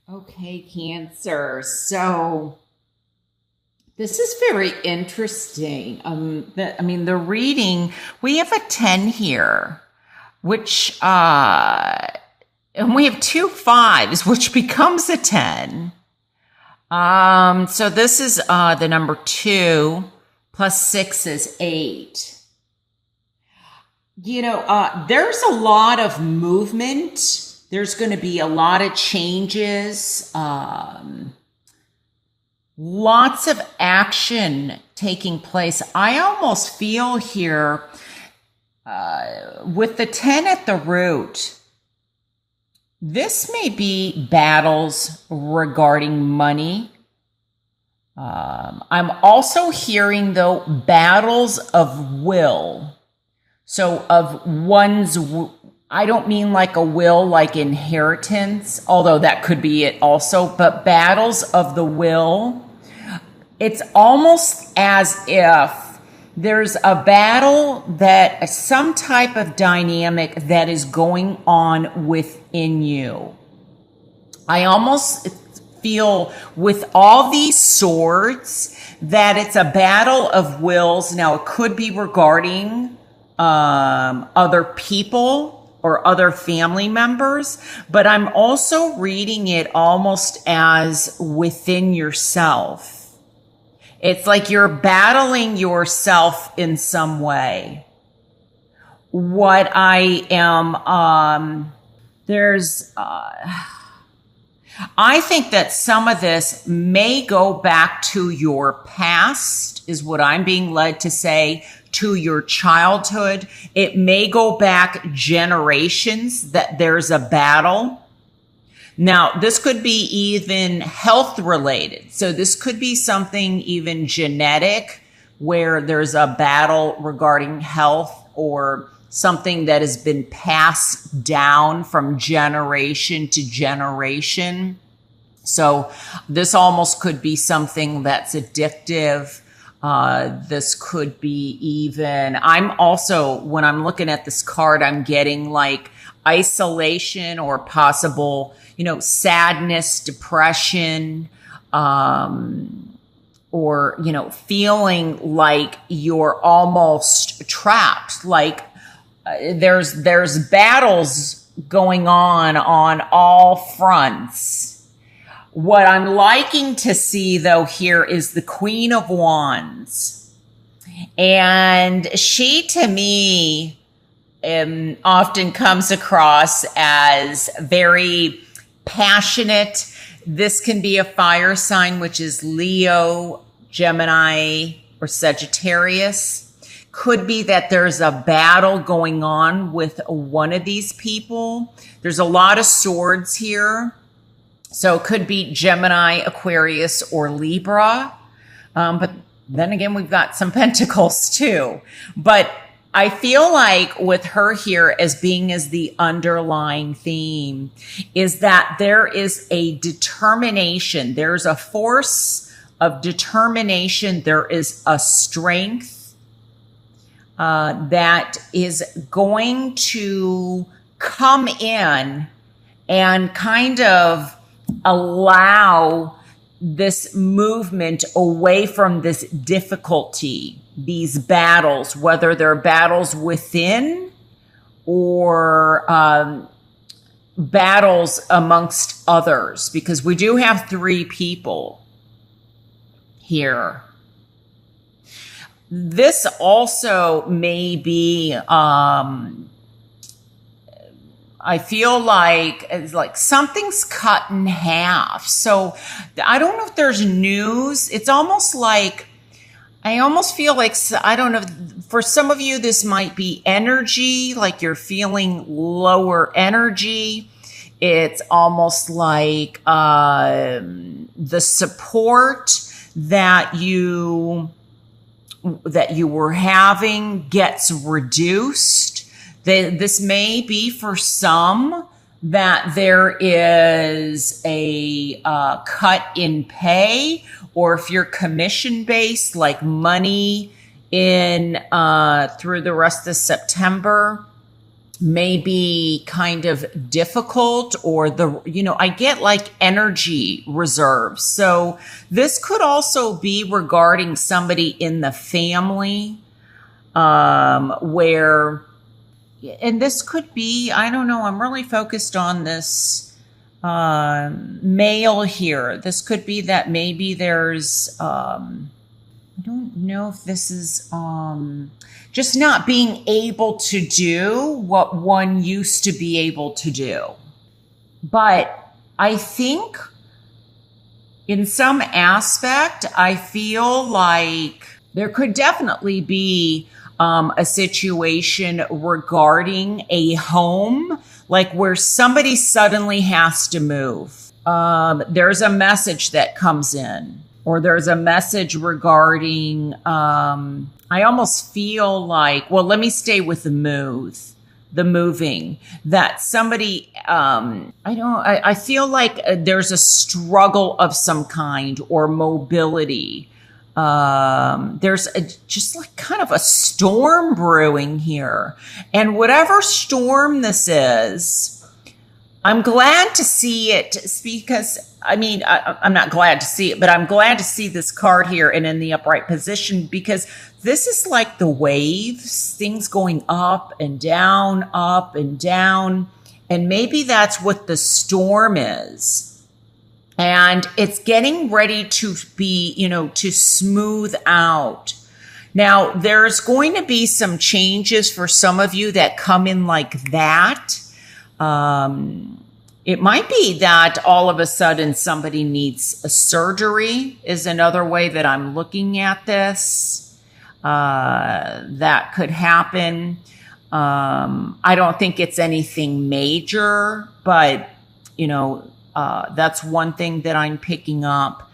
Okay, Cancer. So this is very interesting. The reading, we have a 10 here, which, and we have two fives, which becomes a 10. So this is the number 2 plus 6 is 8. There's a lot of movement. There's going to be a lot of changes, lots of action taking place. I almost feel here with the 10 at the root, this may be battles regarding money. I'm also hearing, though, battles of will. So of one's, I don't mean like a will, like inheritance, although that could be it also, but battles of the will. It's almost as if there's a battle that some type of dynamic that is going on within you. I almost feel with all these swords that it's a battle of wills. Now, it could be regarding other people or other family members, but I'm also reading it almost as within yourself. It's like you're battling yourself in some way. What I am, I think that some of this may go back to your past, is what I'm being led to say, to your childhood. It may go back generations that there's a battle. Now, this could be even health related. So this could be something even genetic where there's a battle regarding health, or something that has been passed down from generation to generation. So this almost could be something that's addictive. This could be even, I'm also, when I'm looking at this card, I'm getting like isolation or possible, sadness, depression, or, feeling like you're almost trapped. Like there's battles going on all fronts. What I'm liking to see, though, here is the Queen of Wands. And she, to me, often comes across as very passionate. This can be a fire sign, which is Leo, Gemini, or Sagittarius. Could be that there's a battle going on with one of these people. There's a lot of swords here. So it could be Gemini, Aquarius, or Libra. But then again, we've got some pentacles too. But I feel like with her here as being as the underlying theme is that there is a determination. There's a force of determination. There is a strength that is going to come in and kind of allow this movement away from this difficulty, these battles, whether they're battles within or battles amongst others, because we do have 3 people here. This also may be, I feel like it's like something's cut in half. So I don't know if there's news. It's almost like, I almost feel like, I don't know, for some of you, this might be energy, like you're feeling lower energy. It's almost like the support that you were having gets reduced. This may be for some that there is a cut in pay, or if you're commission based, like money in through the rest of September, may be kind of difficult, or I get like energy reserves. So this could also be regarding somebody in the family, where, and this could be, I don't know, I'm really focused on this male here. This could be that maybe there's, I don't know if this is just not being able to do what one used to be able to do. But I think in some aspect, I feel like there could definitely be a situation regarding a home, like where somebody suddenly has to move. There's a message that comes in, or there's a message regarding, I almost feel like, well, let me stay with the moving, that somebody, I feel like there's a struggle of some kind, or mobility. There's just like kind of a storm brewing here. And whatever storm this is, I'm glad to see it, because I'm not glad to see it, but I'm glad to see this card here and in the upright position, because this is like the waves, things going up and down, and maybe that's what the storm is. And it's getting ready to be, to smooth out. Now, there's going to be some changes for some of you that come in like that. It might be that all of a sudden somebody needs a surgery, is another way that I'm looking at this. That could happen. I don't think it's anything major, but, that's one thing that I'm picking up.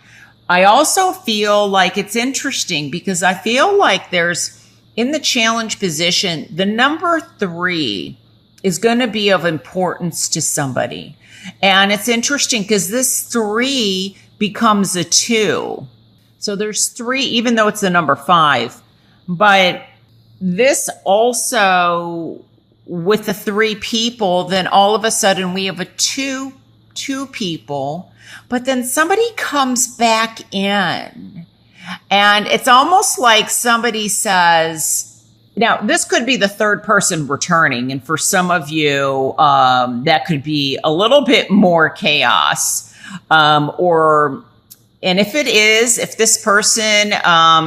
I also feel like it's interesting, because I feel like there's, in the challenge position, the number 3 is going to be of importance to somebody. And it's interesting because this 3 becomes a 2. So there's 3, even though it's the number 5. But this also, with the 3 people, then all of a sudden we have a two people. But then somebody comes back in. And it's almost like somebody says, now, this could be the third person returning, and for some of you, that could be a little bit more chaos. And if this person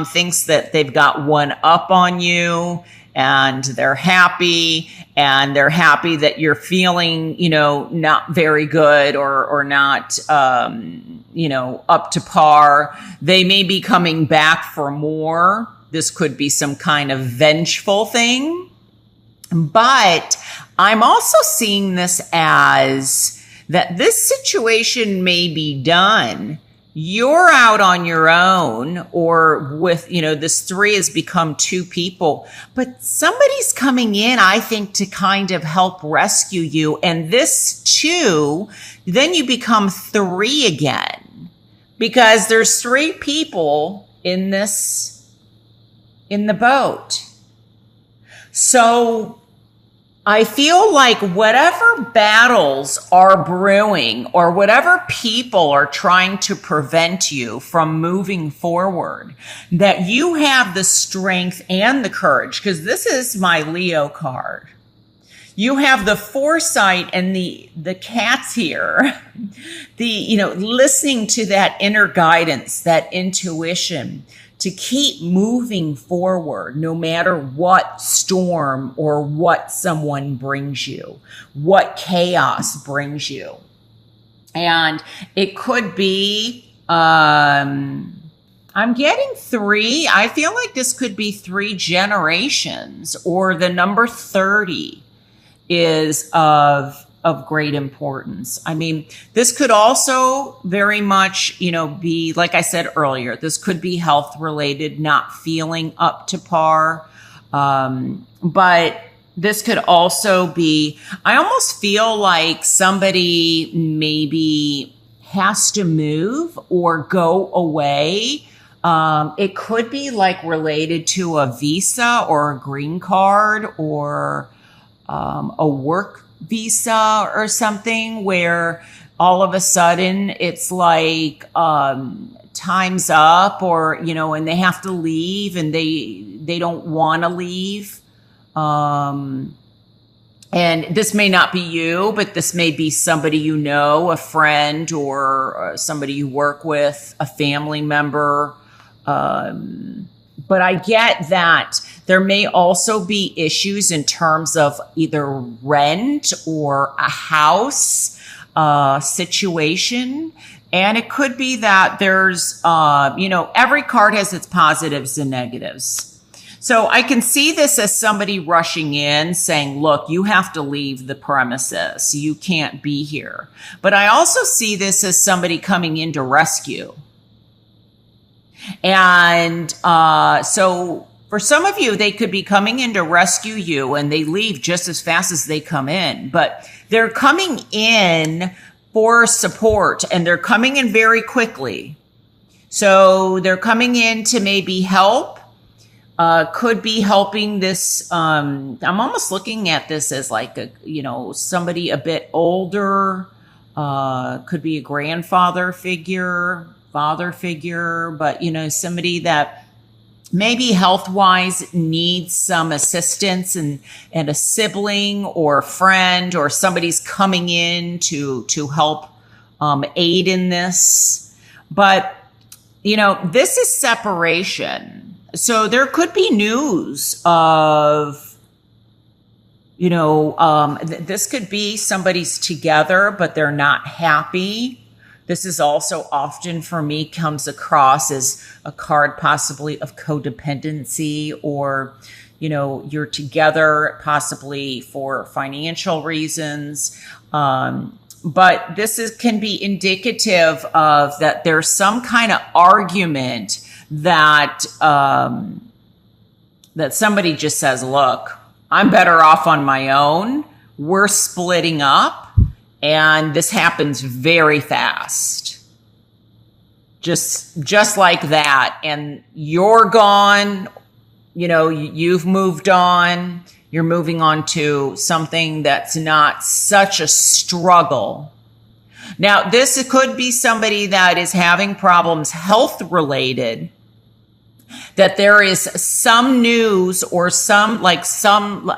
thinks that they've got one up on you, and they're happy that you're feeling, not very good, or not, up to par, they may be coming back for more. This could be some kind of vengeful thing. But I'm also seeing this as that this situation may be done. You're out on your own, or with, this 3 has become 2 people, but somebody's coming in, I think, to kind of help rescue you. And this 2, then you become 3 again, because there's 3 people in the boat. So I feel like whatever battles are brewing, or whatever people are trying to prevent you from moving forward, that you have the strength and the courage, because this is my Leo card. You have the foresight and the cats here, listening to that inner guidance, that intuition, to keep moving forward no matter what storm or what someone brings you, what chaos brings you. And it could be, I'm getting 3. I feel like this could be 3 generations, or the number 30 is of great importance. This could also very much, be, like I said earlier, this could be health related, not feeling up to par. But this could also be, I almost feel like somebody maybe has to move or go away. It could be like related to a visa or a green card, or a work visa or something where all of a sudden it's like time's up, or and they have to leave, and they don't want to leave. And this may not be you, but this may be somebody a friend, or somebody you work with, a family member. But I get that there may also be issues in terms of either rent or a house situation. And it could be that there's, every card has its positives and negatives. So I can see this as somebody rushing in saying, look, you have to leave the premises. You can't be here. But I also see this as somebody coming in to rescue. And so for some of you, they could be coming in to rescue you, and they leave just as fast as they come in. But they're coming in for support, and they're coming in very quickly. So they're coming in to maybe help. Could be helping this. I'm almost looking at this as like somebody a bit older. Could be a grandfather figure, father figure, but somebody that maybe health-wise needs some assistance, and a sibling or a friend or somebody's coming in to help aid in this. But this is separation. So there could be news of, this could be somebody's together, but they're not happy. This is also often for me comes across as a card possibly of codependency, or, you're together possibly for financial reasons. But this can be indicative of that there's some kind of argument that that somebody just says, look, I'm better off on my own. We're splitting up, and this happens very fast. Just like that. And you're gone, you've moved on. You're moving on to something that's not such a struggle. Now, this could be somebody that is having problems health related, that there is some news or I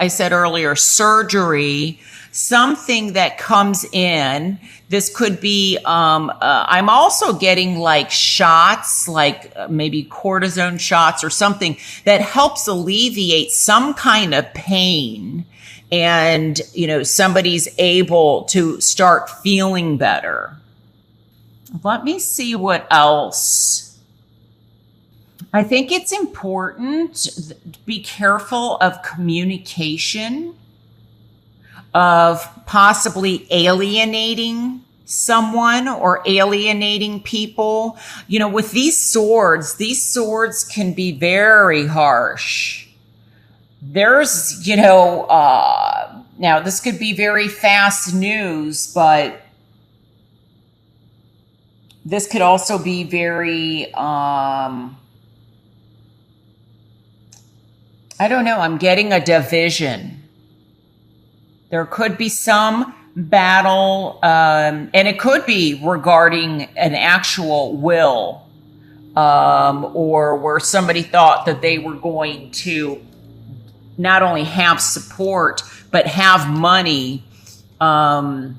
said earlier, surgery, something that comes in. This could be, I'm also getting like shots, like maybe cortisone shots or something that helps alleviate some kind of pain. And, somebody's able to start feeling better. Let me see what else. I think it's important to be careful of communication, of possibly alienating someone or alienating people. With these swords can be very harsh. There's, now this could be very fast news, but this could also be very, I don't know, I'm getting a division. There could be some battle, and it could be regarding an actual will, or where somebody thought that they were going to not only have support, but have money. And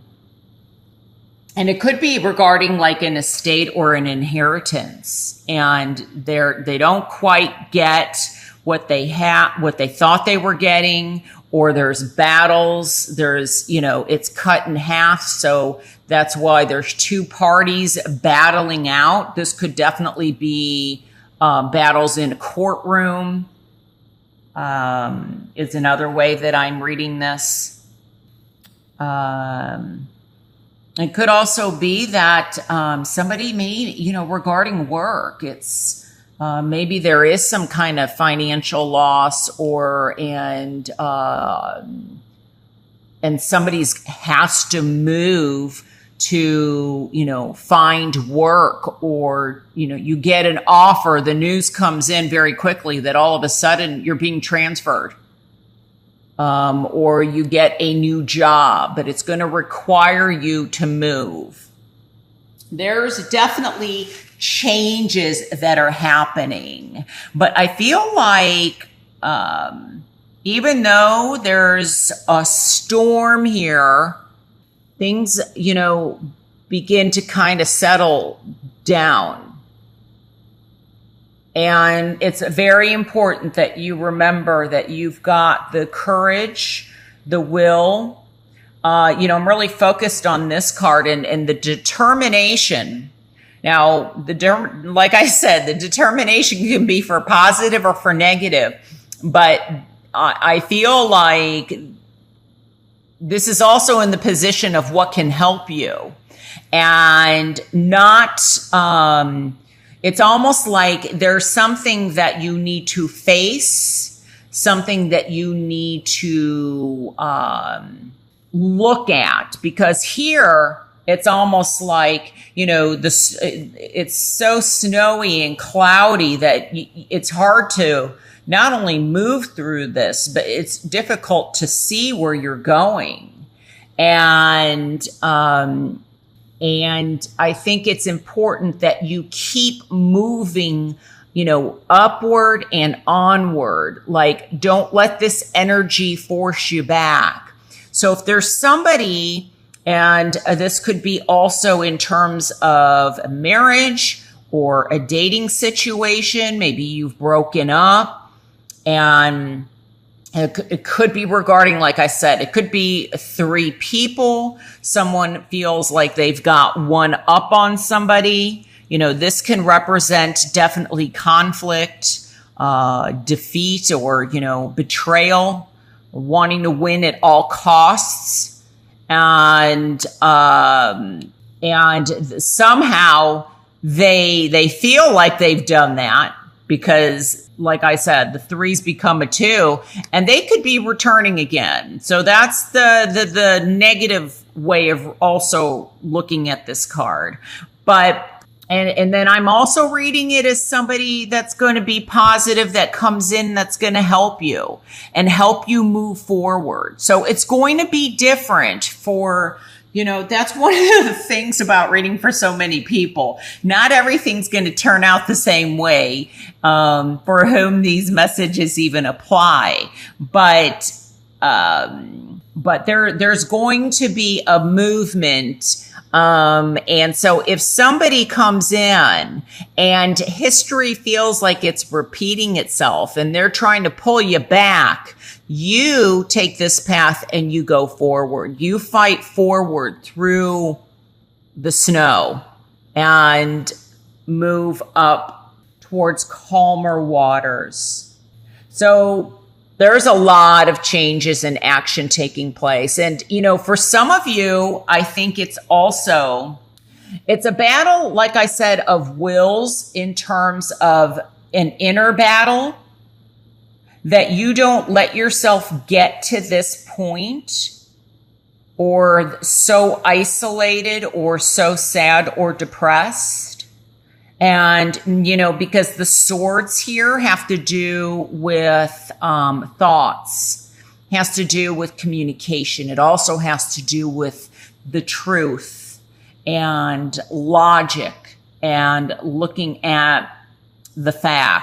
it could be regarding like an estate or an inheritance, and they don't quite get what they thought they were getting, or there's battles, it's cut in half. So that's why there's two parties battling out. This could definitely be battles in a courtroom. Is another way that I'm reading this. It could also be that somebody may, regarding work, it's maybe there is some kind of financial loss, and somebody's has to move to, find work, or, you get an offer, the news comes in very quickly that all of a sudden you're being transferred. or you get a new job, but it's going to require you to move. There's definitely changes that are happening, but I feel like even though there's a storm here, things, begin to kind of settle down. And it's very important that you remember that you've got the courage, the will. I'm really focused on this card and the determination. Now, like I said, the determination can be for positive or for negative, but I feel like this is also in the position of what can help you, and not, it's almost like there's something that you need to face, something that you need to look at, because here it's almost like, it's so snowy and cloudy that it's hard to not only move through this, but it's difficult to see where you're going. And I think it's important that you keep moving, upward and onward. Like, don't let this energy force you back. So if there's somebody, and this could be also in terms of a marriage or a dating situation, maybe you've broken up, and it could be regarding, like I said, it could be 3 people. Someone feels like they've got one up on somebody. This can represent definitely conflict, defeat, or, betrayal, wanting to win at all costs. And somehow they feel like they've done that, because, like I said, the 3's become a 2, and they could be returning again. So that's the negative way of also looking at this card. But, and then I'm also reading it as somebody that's going to be positive, that comes in, that's going to help you and help you move forward. So it's going to be different for, that's one of the things about reading for so many people. Not everything's going to turn out the same way for whom these messages even apply. But there's going to be a movement. And so if somebody comes in and history feels like it's repeating itself and they're trying to pull you back, you take this path and you go forward. You fight forward through the snow and move up towards calmer waters. So there's a lot of changes and action taking place. And, for some of you, I think it's a battle, like I said, of wills, in terms of an inner battle, that you don't let yourself get to this point, or so isolated or so sad or depressed. And, because the swords here have to do with thoughts, has to do with communication. It also has to do with the truth and logic and looking at the facts.